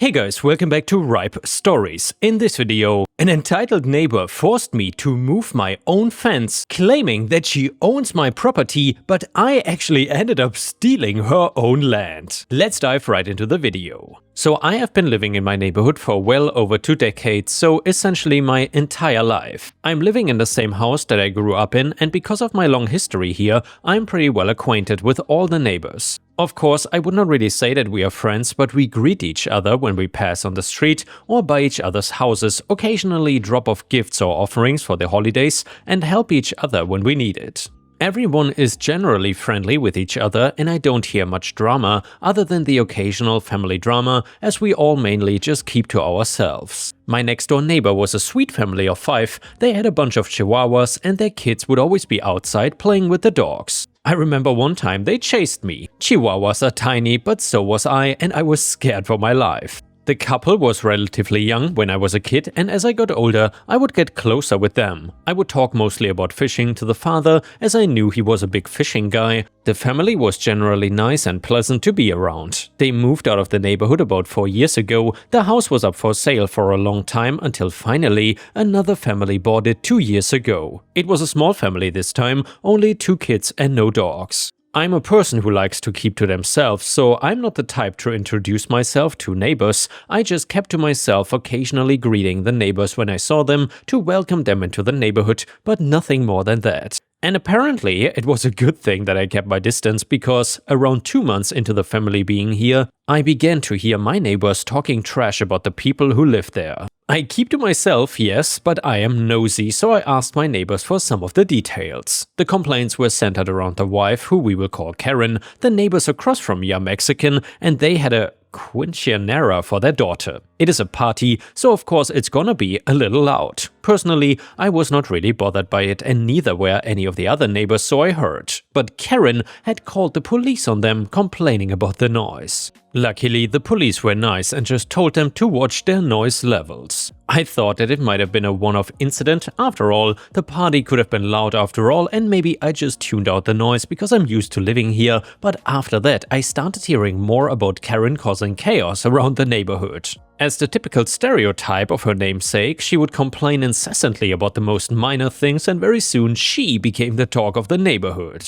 Hey guys, welcome back to Ripe Stories. In this video, an entitled neighbor forced me to move my own fence, claiming that she owns my property, but I actually ended up stealing her own land. Let's dive right into the video. So I have been living in my neighborhood for well over 2 decades, so essentially my entire life. I'm living in the same house that I grew up in, and because of my long history here, I'm pretty well acquainted with all the neighbors. Of course, I would not really say that we are friends, but we greet each other when we pass on the street or by each other's houses, occasionally drop off gifts or offerings for the holidays, and help each other when we need it. Everyone is generally friendly with each other, and I don't hear much drama other than the occasional family drama, as we all mainly just keep to ourselves. My next door neighbor was a sweet family of 5. They had a bunch of chihuahuas and their kids would always be outside playing with the dogs. I remember one time they chased me. Chihuahuas are tiny, but so was I, and I was scared for my life. The couple was relatively young when I was a kid, and as I got older, I would get closer with them. I would talk mostly about fishing to the father, as I knew he was a big fishing guy. The family was generally nice and pleasant to be around. They moved out of the neighborhood about 4 years ago. The house was up for sale for a long time until finally another family bought it 2 years ago. It was a small family this time, only 2 kids and no dogs. I'm a person who likes to keep to themselves, so I'm not the type to introduce myself to neighbors. I just kept to myself, occasionally greeting the neighbors when I saw them to welcome them into the neighborhood, but nothing more than that. And apparently, it was a good thing that I kept my distance because around 2 months into the family being here, I began to hear my neighbors talking trash about the people who live there. I keep to myself, yes, but I am nosy, so I asked my neighbors for some of the details. The complaints were centered around the wife, who we will call Karen. The neighbors across from me are Mexican, and they had a quinceañera for their daughter. It is a party, so of course it's gonna be a little loud. Personally, I was not really bothered by it, and neither were any of the other neighbors, so I heard. But Karen had called the police on them, complaining about the noise. Luckily, the police were nice and just told them to watch their noise levels. I thought that it might have been a one-off incident. After all, the party could have been loud after all, and maybe I just tuned out the noise because I'm used to living here, but after that I started hearing more about Karen causing chaos around the neighborhood. As the typical stereotype of her namesake, she would complain incessantly about the most minor things, and very soon she became the talk of the neighborhood.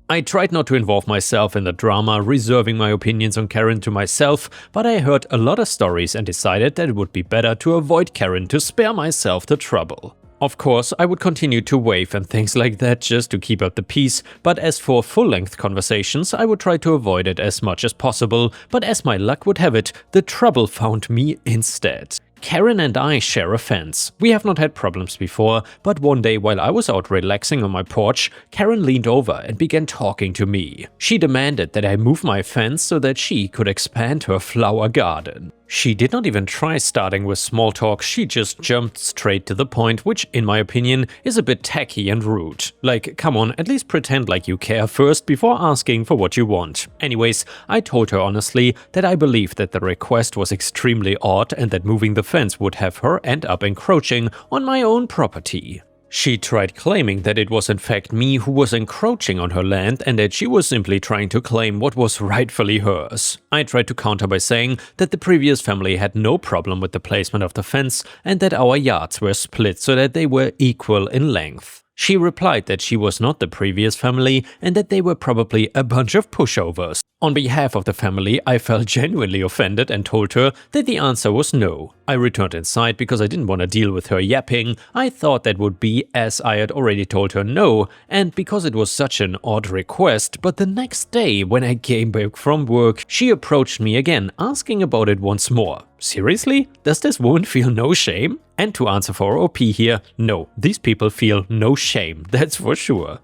I tried not to involve myself in the drama, reserving my opinions on Karen to myself, but I heard a lot of stories and decided that it would be better to avoid Karen to spare myself the trouble. Of course, I would continue to wave and things like that just to keep up the peace, but as for full-length conversations, I would try to avoid it as much as possible, but as my luck would have it, the trouble found me instead. Karen and I share a fence. We have not had problems before, but one day while I was out relaxing on my porch, Karen leaned over and began talking to me. She demanded that I move my fence so that she could expand her flower garden. She did not even try starting with small talk, she just jumped straight to the point, which in my opinion is a bit tacky and rude. Like, come on, at least pretend like you care first before asking for what you want. Anyways, I told her honestly that I believed that the request was extremely odd and that moving the fence would have her end up encroaching on my own property. She tried claiming that it was in fact me who was encroaching on her land and that she was simply trying to claim what was rightfully hers. I tried to counter by saying that the previous family had no problem with the placement of the fence and that our yards were split so that they were equal in length. She replied that she was not the previous family and that they were probably a bunch of pushovers. On behalf of the family, I felt genuinely offended and told her that the answer was no. I returned inside because I didn't want to deal with her yapping. I thought that would be as I had already told her no, and because it was such an odd request, but the next day when I came back from work, she approached me again, asking about it once more. Seriously? Does this woman feel no shame? And to answer for OP here, no, these people feel no shame, that's for sure.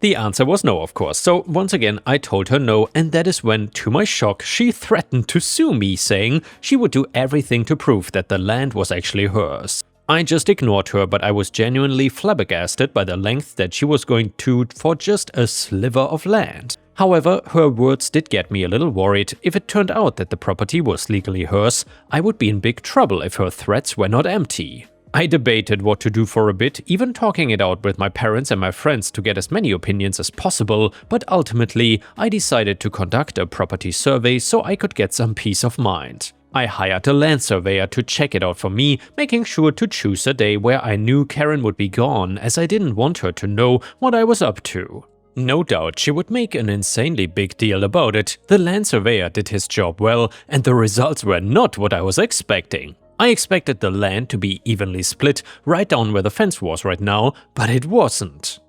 The answer was no, of course, so once again I told her no, and that is when, to my shock, she threatened to sue me, saying she would do everything to prove that the land was actually hers. I just ignored her, but I was genuinely flabbergasted by the length that she was going to for just a sliver of land. However, her words did get me a little worried. If it turned out that the property was legally hers, I would be in big trouble if her threats were not empty. I debated what to do for a bit, even talking it out with my parents and my friends to get as many opinions as possible, but ultimately I decided to conduct a property survey so I could get some peace of mind. I hired a land surveyor to check it out for me, making sure to choose a day where I knew Karen would be gone, as I didn't want her to know what I was up to. No doubt she would make an insanely big deal about it. The land surveyor did his job well, and the results were not what I was expecting. I expected the land to be evenly split right down where the fence was right now, but it wasn't.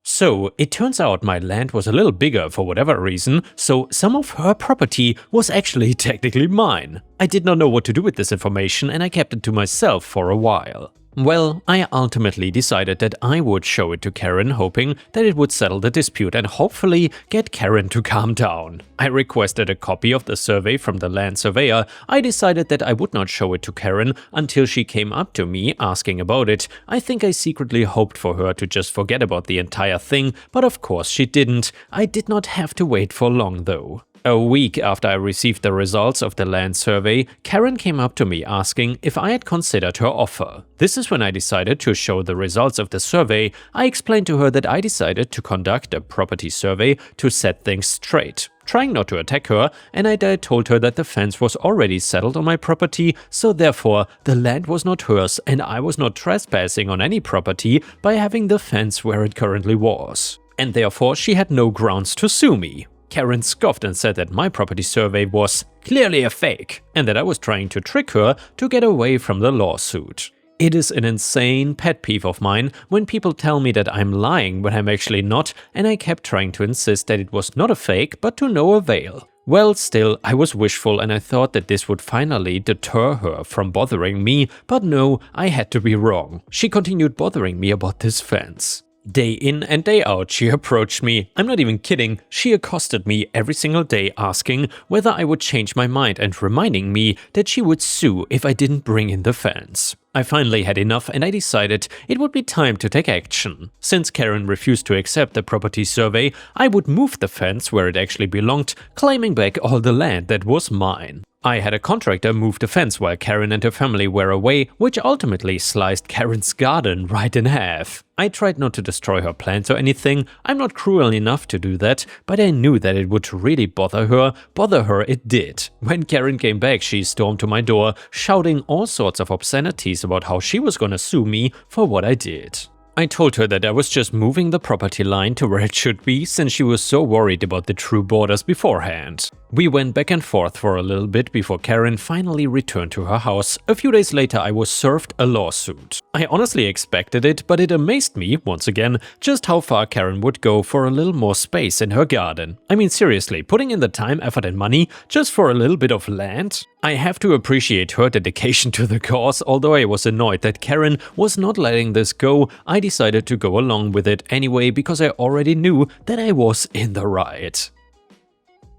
So, it turns out my land was a little bigger for whatever reason, so some of her property was actually technically mine. I did not know what to do with this information and I kept it to myself for a while. Well, I ultimately decided that I would show it to Karen, hoping that it would settle the dispute and hopefully get Karen to calm down. I requested a copy of the survey from the land surveyor. I decided that I would not show it to Karen until she came up to me asking about it. I think I secretly hoped for her to just forget about the entire thing, but of course she didn't. I did not have to wait for long though. A week after I received the results of the land survey, Karen came up to me asking if I had considered her offer. This is when I decided to show the results of the survey. I explained to her that I decided to conduct a property survey to set things straight, trying not to attack her, and I told her that the fence was already settled on my property, so therefore the land was not hers and I was not trespassing on any property by having the fence where it currently was. And therefore she had no grounds to sue me. Karen scoffed and said that my property survey was clearly a fake and that I was trying to trick her to get away from the lawsuit. It is an insane pet peeve of mine when people tell me that I'm lying when I'm actually not, and I kept trying to insist that it was not a fake but to no avail. Well, still, I was wishful and I thought that this would finally deter her from bothering me, but no, I had to be wrong. She continued bothering me about this fence. Day in and day out, she approached me. I'm not even kidding, she accosted me every single day asking whether I would change my mind and reminding me that she would sue if I didn't bring in the fence. I finally had enough and I decided it would be time to take action. Since Karen refused to accept the property survey, I would move the fence where it actually belonged, claiming back all the land that was mine. I had a contractor move the fence while Karen and her family were away, which ultimately sliced Karen's garden right in half. I tried not to destroy her plants or anything. I'm not cruel enough to do that, but I knew that it would really bother her. Bother her it did. When Karen came back, she stormed to my door, shouting all sorts of obscenities about how she was gonna sue me for what I did. I told her that I was just moving the property line to where it should be, since she was so worried about the true borders beforehand. We went back and forth for a little bit before Karen finally returned to her house. A few days later I was served a lawsuit. I honestly expected it, but it amazed me, once again, just how far Karen would go for a little more space in her garden. I mean seriously, putting in the time, effort and money just for a little bit of land? I have to appreciate her dedication to the cause. Although I was annoyed that Karen was not letting this go, I decided to go along with it anyway because I already knew that I was in the right.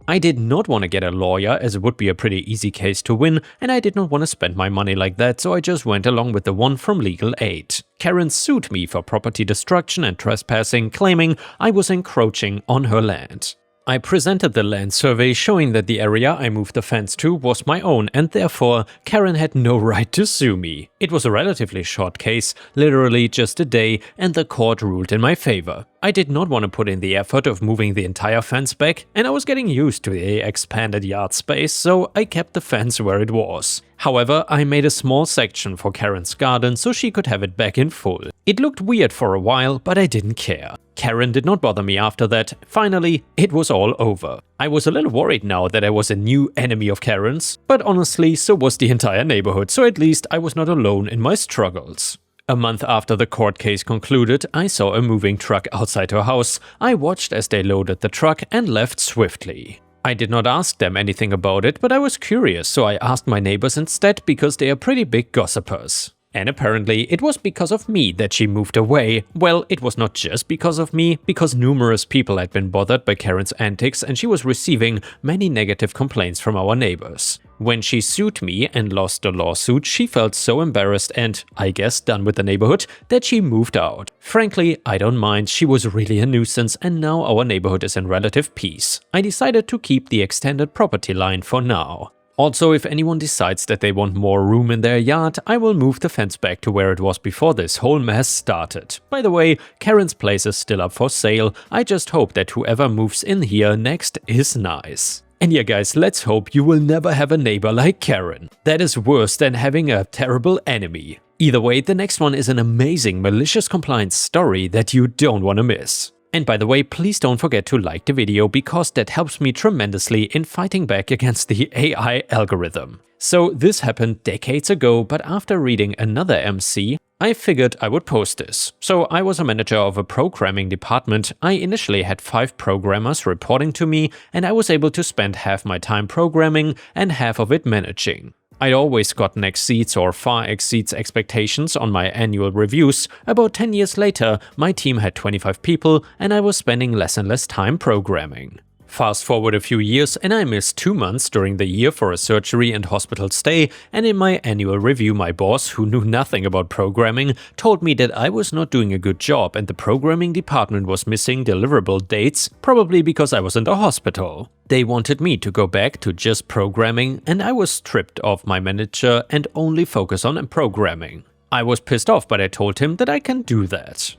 I did not want to get a lawyer, as it would be a pretty easy case to win, and I did not want to spend my money like that, so I just went along with the one from Legal Aid. Karen sued me for property destruction and trespassing, claiming I was encroaching on her land. I presented the land survey showing that the area I moved the fence to was my own and therefore Karen had no right to sue me. It was a relatively short case, literally just a day, and the court ruled in my favor. I did not want to put in the effort of moving the entire fence back, and I was getting used to the expanded yard space, so I kept the fence where it was. However, I made a small section for Karen's garden so she could have it back in full. It looked weird for a while, but I didn't care. Karen did not bother me after that. Finally, it was all over. I was a little worried now that I was a new enemy of Karen's, but honestly, so was the entire neighborhood, so at least I was not alone in my struggles. A month after the court case concluded, I saw a moving truck outside her house. I watched as they loaded the truck and left swiftly. I did not ask them anything about it, but I was curious, so I asked my neighbors instead because they are pretty big gossipers. And apparently it was because of me that she moved away. Well, it was not just because of me, because numerous people had been bothered by Karen's antics and she was receiving many negative complaints from our neighbors. When she sued me and lost the lawsuit, she felt so embarrassed and, I guess, done with the neighborhood that she moved out. Frankly, I don't mind, she was really a nuisance and now our neighborhood is in relative peace. I decided to keep the extended property line for now. Also, if anyone decides that they want more room in their yard, I will move the fence back to where it was before this whole mess started. By the way, Karen's place is still up for sale. I just hope that whoever moves in here next is nice. And yeah guys, let's hope you will never have a neighbor like Karen. That is worse than having a terrible enemy. Either way, the next one is an amazing malicious compliance story that you don't want to miss. And by the way, please don't forget to like the video because that helps me tremendously in fighting back against the AI algorithm. So this happened decades ago, but after reading another MC, I figured I would post this. So I was a manager of a programming department. I initially had 5 programmers reporting to me, and I was able to spend half my time programming and half of it managing. I'd always gotten exceeds or far exceeds expectations on my annual reviews. About 10 years later, my team had 25 people and I was spending less and less time programming. Fast forward a few years and I missed 2 months during the year for a surgery and hospital stay, and in my annual review my boss, who knew nothing about programming, told me that I was not doing a good job and the programming department was missing deliverable dates, probably because I was in the hospital. They wanted me to go back to just programming, and I was stripped of my manager and only focus on programming. I was pissed off, but I told him that I can do that.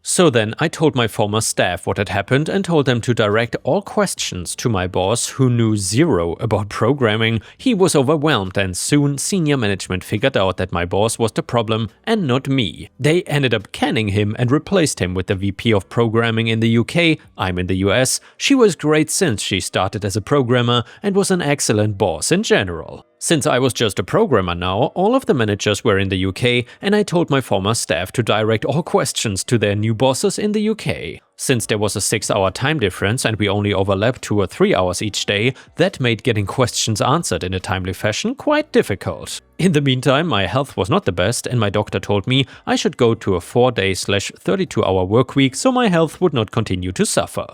So then I told my former staff what had happened and told them to direct all questions to my boss, who knew zero about programming. He was overwhelmed, and soon senior management figured out that my boss was the problem and not me. They ended up canning him and replaced him with the VP of programming in the UK. I'm in the US. She was great since she started as a programmer and was an excellent boss in general. Since I was just a programmer now, all of the managers were in the UK, and I told my former staff to direct all questions to their new bosses in the UK. Since there was a 6-hour time difference and we only overlapped 2 or 3 hours each day, that made getting questions answered in a timely fashion quite difficult. In the meantime, my health was not the best, and my doctor told me I should go to a 4-day/32-hour work week so my health would not continue to suffer.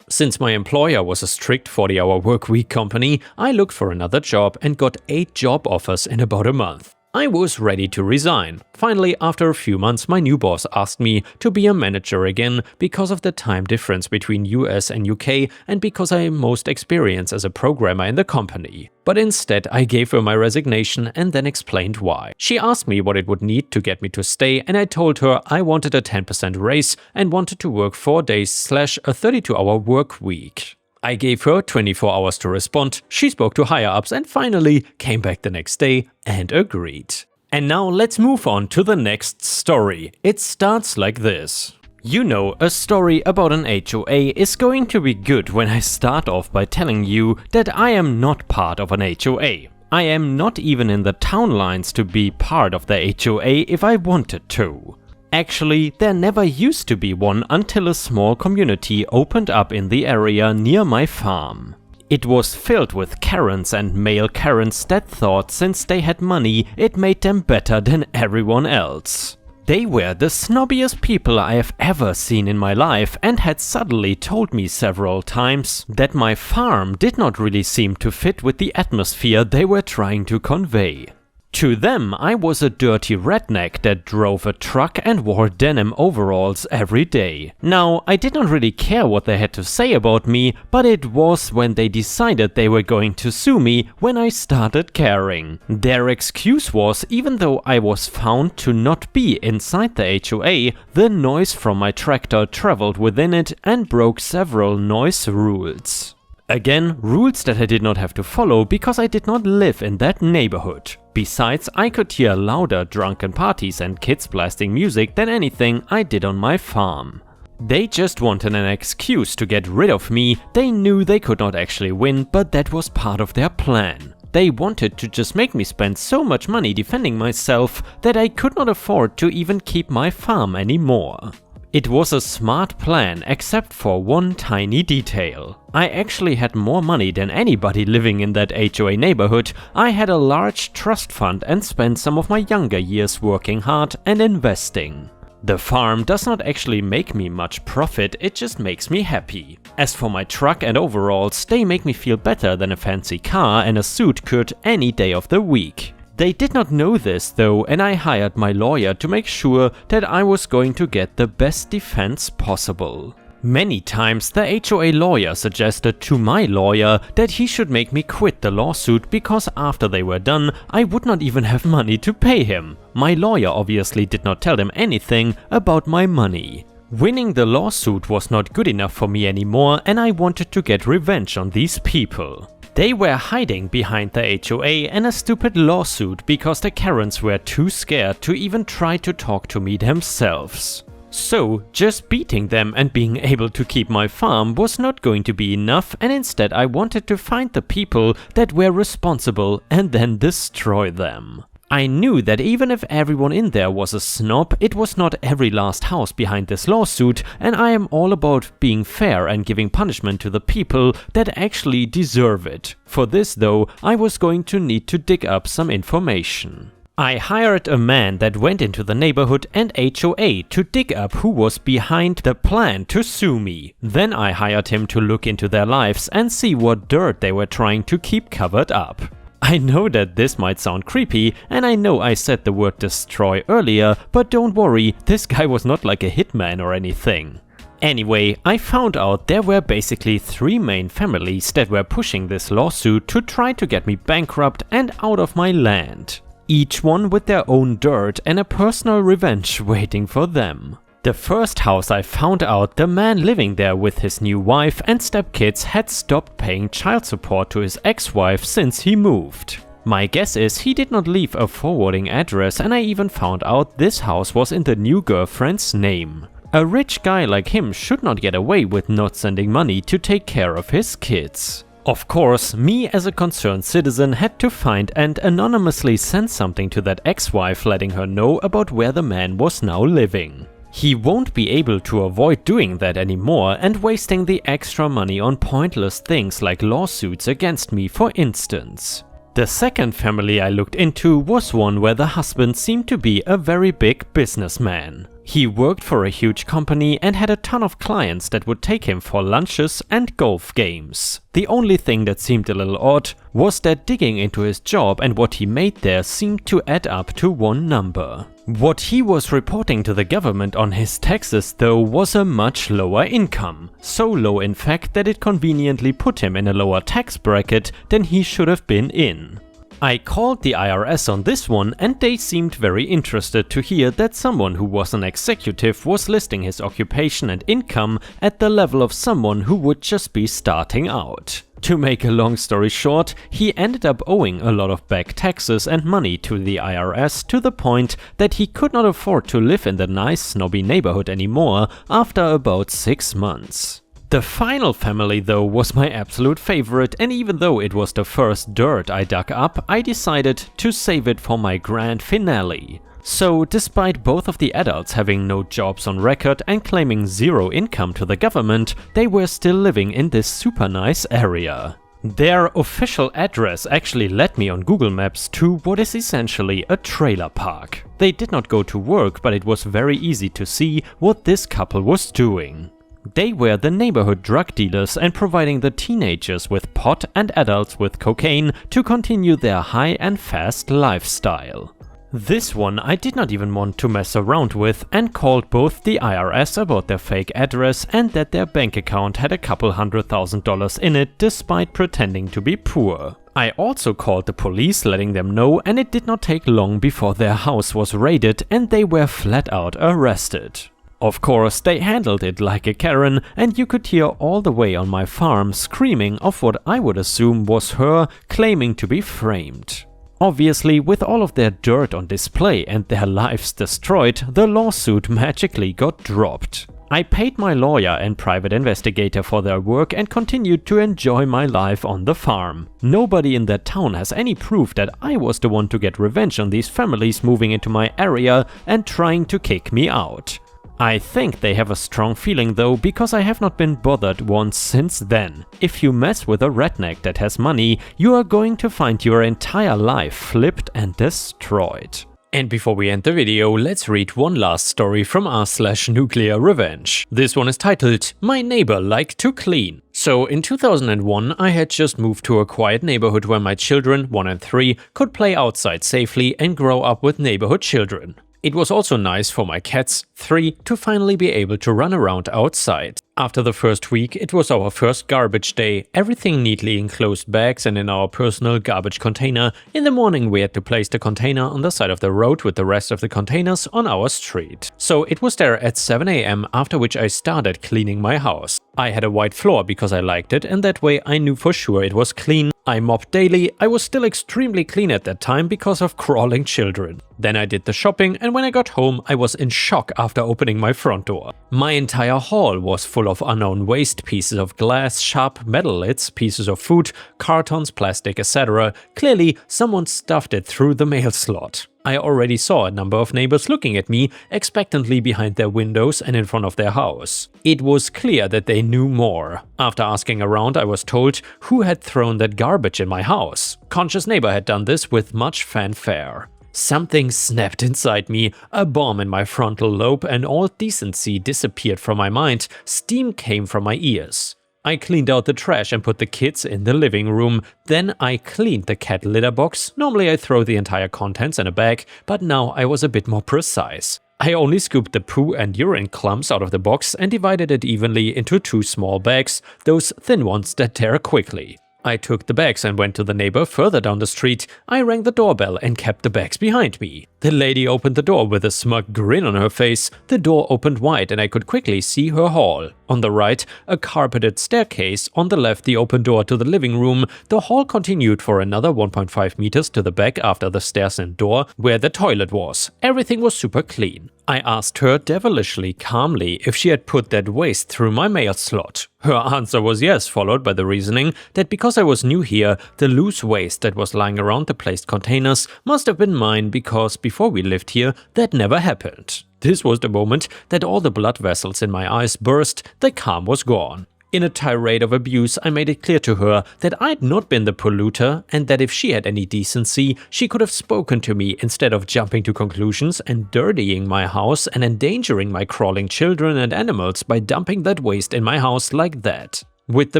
Since my employer was a strict 40-hour workweek company, I looked for another job and got 8 job offers in about a month. I was ready to resign. Finally, after a few months, my new boss asked me to be a manager again because of the time difference between US and UK and because I am most experienced as a programmer in the company. But instead, I gave her my resignation and then explained why. She asked me what it would need to get me to stay, and I told her I wanted a 10% raise and wanted to work 4 days/a 32-hour work week. I gave her 24 hours to respond, she spoke to higher-ups and finally came back the next day and agreed. And now let's move on to the next story. It starts like this. You know, a story about an HOA is going to be good when I start off by telling you that I am not part of an HOA. I am not even in the town lines to be part of the HOA if I wanted to. Actually, there never used to be one until a small community opened up in the area near my farm. It was filled with Karens and male Karens that thought since they had money, it made them better than everyone else. They were the snobbiest people I have ever seen in my life and had suddenly told me several times that my farm did not really seem to fit with the atmosphere they were trying to convey. To them, I was a dirty redneck that drove a truck and wore denim overalls every day. Now, I did not really care what they had to say about me, but it was when they decided they were going to sue me when I started caring. Their excuse was, even though I was found to not be inside the HOA, the noise from my tractor traveled within it and broke several noise rules. Again, rules that I did not have to follow because I did not live in that neighborhood. Besides, I could hear louder drunken parties and kids blasting music than anything I did on my farm. They just wanted an excuse to get rid of me. They knew they could not actually win, but that was part of their plan. They wanted to just make me spend so much money defending myself that I could not afford to even keep my farm anymore. It was a smart plan, except for one tiny detail. I actually had more money than anybody living in that HOA neighborhood. I had a large trust fund and spent some of my younger years working hard and investing. The farm does not actually make me much profit, it just makes me happy. As for my truck and overalls, they make me feel better than a fancy car and a suit could any day of the week. They did not know this though, and I hired my lawyer to make sure that I was going to get the best defense possible. Many times the HOA lawyer suggested to my lawyer that he should make me quit the lawsuit because after they were done, I would not even have money to pay him. My lawyer obviously did not tell them anything about my money. Winning the lawsuit was not good enough for me anymore, and I wanted to get revenge on these people. They were hiding behind the HOA and a stupid lawsuit because the Karens were too scared to even try to talk to me themselves. So, just beating them and being able to keep my farm was not going to be enough, and instead I wanted to find the people that were responsible and then destroy them. I knew that even if everyone in there was a snob, it was not every last house behind this lawsuit, and I am all about being fair and giving punishment to the people that actually deserve it. For this though, I was going to need to dig up some information. I hired a man that went into the neighborhood and HOA to dig up who was behind the plan to sue me. Then I hired him to look into their lives and see what dirt they were trying to keep covered up. I know that this might sound creepy, and I know I said the word destroy earlier, but don't worry, this guy was not like a hitman or anything. Anyway, I found out there were basically 3 main families that were pushing this lawsuit to try to get me bankrupt and out of my land. Each one with their own dirt and a personal revenge waiting for them. The first house I found out, the man living there with his new wife and stepkids had stopped paying child support to his ex-wife since he moved. My guess is he did not leave a forwarding address, and I even found out this house was in the new girlfriend's name. A rich guy like him should not get away with not sending money to take care of his kids. Of course, me as a concerned citizen had to find and anonymously send something to that ex-wife letting her know about where the man was now living. He won't be able to avoid doing that anymore and wasting the extra money on pointless things like lawsuits against me, for instance. The second family I looked into was one where the husband seemed to be a very big businessman. He worked for a huge company and had a ton of clients that would take him for lunches and golf games. The only thing that seemed a little odd was that digging into his job and what he made there seemed to add up to one number. What he was reporting to the government on his taxes though was a much lower income, so low in fact that it conveniently put him in a lower tax bracket than he should have been in. I called the IRS on this one, and they seemed very interested to hear that someone who was an executive was listing his occupation and income at the level of someone who would just be starting out. To make a long story short, he ended up owing a lot of back taxes and money to the IRS to the point that he could not afford to live in the nice snobby neighborhood anymore after about 6 months. The final family though was my absolute favorite, and even though it was the first dirt I dug up, I decided to save it for my grand finale. So, despite both of the adults having no jobs on record and claiming zero income to the government, they were still living in this super nice area. Their official address actually led me on Google Maps to what is essentially a trailer park. They did not go to work, but it was very easy to see what this couple was doing. They were the neighborhood drug dealers and providing the teenagers with pot and adults with cocaine to continue their high and fast lifestyle. This one I did not even want to mess around with and called both the IRS about their fake address and that their bank account had a couple $100,000 in it despite pretending to be poor. I also called the police letting them know, and it did not take long before their house was raided and they were flat out arrested. Of course, they handled it like a Karen, and you could hear all the way on my farm screaming of what I would assume was her claiming to be framed. Obviously, with all of their dirt on display and their lives destroyed, the lawsuit magically got dropped. I paid my lawyer and private investigator for their work and continued to enjoy my life on the farm. Nobody in that town has any proof that I was the one to get revenge on these families moving into my area and trying to kick me out. I think they have a strong feeling though, because I have not been bothered once since then. If you mess with a redneck that has money, you are going to find your entire life flipped and destroyed. And before we end the video, let's read one last story from r/nuclear revenge. This one is titled, "My Neighbor Liked to Clean." So in 2001, I had just moved to a quiet neighborhood where my children, 1 and 3, could play outside safely and grow up with neighborhood children. It was also nice for my cats, 3, to finally be able to run around outside. After the first week, it was our first garbage day, everything neatly in closed bags and in our personal garbage container. In the morning we had to place the container on the side of the road with the rest of the containers on our street. So it was there at 7 AM, after which I started cleaning my house. I had a white floor because I liked it, and that way I knew for sure it was clean. I mopped daily. I was still extremely clean at that time because of crawling children. Then I did the shopping, and when I got home I was in shock after opening my front door. My entire hall was full of unknown waste, pieces of glass, sharp metal lids, pieces of food, cartons, plastic, etc. Clearly someone stuffed it through the mail slot. I already saw a number of neighbors looking at me expectantly behind their windows and in front of their house. It was clear that they knew more. After asking around, I was told who had thrown that garbage in my house. Conscious neighbor had done this with much fanfare. Something snapped inside me, a bomb in my frontal lobe, and all decency disappeared from my mind. Steam came from my ears. I cleaned out the trash and put the kids in the living room. Then I cleaned the cat litter box. Normally I throw the entire contents in a bag, but now I was a bit more precise. I only scooped the poo and urine clumps out of the box and divided it evenly into 2 small bags, those thin ones that tear quickly. I took the bags and went to the neighbor further down the street. I rang the doorbell and kept the bags behind me. The lady opened the door with a smug grin on her face. The door opened wide and I could quickly see her hall. On the right, a carpeted staircase. On the left, the open door to the living room. The hall continued for another 1.5 meters to the back after the stairs and door, where the toilet was. Everything was super clean. I asked her devilishly calmly if she had put that waste through my mail slot. Her answer was yes, followed by the reasoning that because I was new here, the loose waste that was lying around the placed containers must have been mine because before we lived here, that never happened. This was the moment that all the blood vessels in my eyes burst, the calm was gone. In a tirade of abuse, I made it clear to her that I'd not been the polluter and that if she had any decency, she could have spoken to me instead of jumping to conclusions and dirtying my house and endangering my crawling children and animals by dumping that waste in my house like that. With the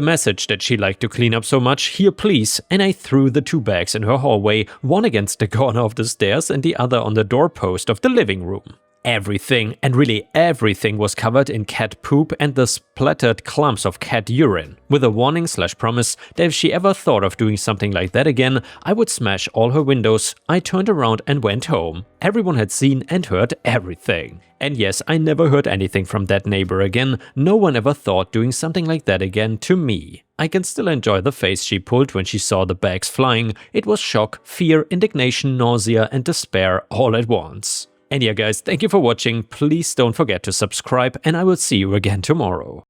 message that she liked to clean up so much, here please, and I threw the 2 bags in her hallway, one against the corner of the stairs and the other on the doorpost of the living room. Everything, and really everything, was covered in cat poop and the splattered clumps of cat urine, with a warning/promise that if she ever thought of doing something like that again, I would smash all her windows. I turned around and went home. Everyone had seen and heard everything. And yes, I never heard anything from that neighbor again. No one ever thought doing something like that again to me. I can still enjoy the face she pulled when she saw the bags flying. It was shock, fear, indignation, nausea, and despair all at once. And yeah guys, thank you for watching. Please don't forget to subscribe and I will see you again tomorrow.